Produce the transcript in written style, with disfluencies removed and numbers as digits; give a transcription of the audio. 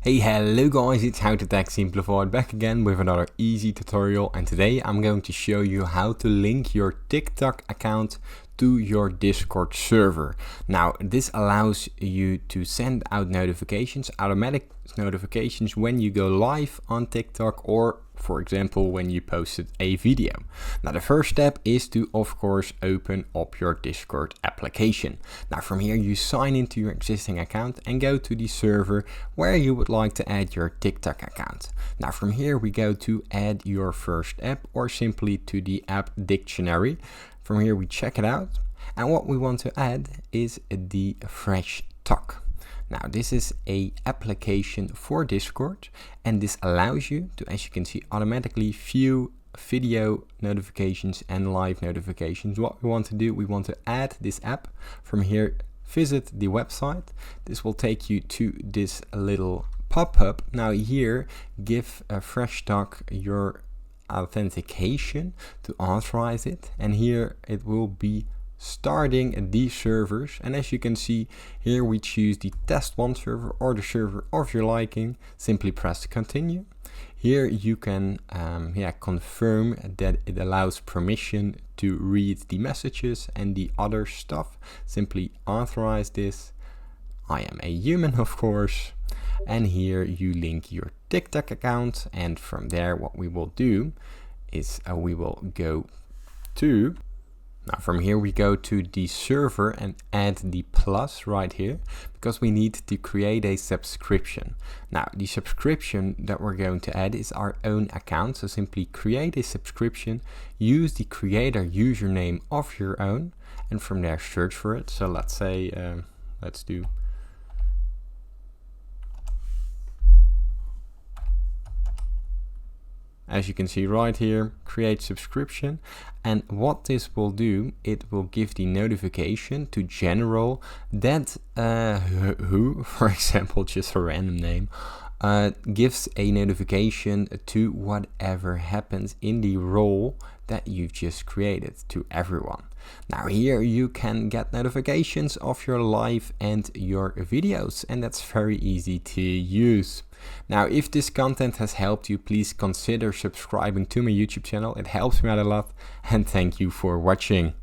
Hey, hello guys, it's How to Tech Simplified back again with another easy tutorial, and today I'm going to show you how to link your TikTok account to your Discord server. Now, this allows you to send out notifications, automatic notifications when you go live on TikTok or, for example, when you posted a video. Now, the first step is to, of course, open up your Discord application. Now, from here, you sign into your existing account and go to the server where you would like to add your TikTok account. Now, from here, we go to add your first app or simply to the app dictionary. From here, we check it out. And what we want to add is the Fresh Talk. Now, this is a application for Discord, and this allows you to, as you can see, automatically view video notifications and live notifications. What we want to do, we want to add this app. From here, visit the website. This will take you to this little pop-up. Now here, give Fresh Talk your authentication to authorize it, and here it will be starting these servers. And as you can see here, we choose the test one server or the server of your liking. Simply press continue. Here you can confirm that it allows permission to read the messages and the other stuff. Simply authorize this. I am a human, of course. And here you link your TikTok account, and from there what we will do is we will go to, now from here we go to the server and add the plus right here, because we need to create a subscription. Now the subscription that we're going to add is our own account, so simply create a subscription, use the creator username of your own, and from there search for it. So let's say, let's do as you can see right here, create subscription. And what this will do, it will give the notification to general that who, for example, just a random name, gives a notification to whatever happens in the role that you've just created to everyone. Now here you can get notifications of your live and your videos, and that's very easy to use. Now, if this content has helped you, please consider subscribing to my YouTube channel. It helps me out a lot, and thank you for watching.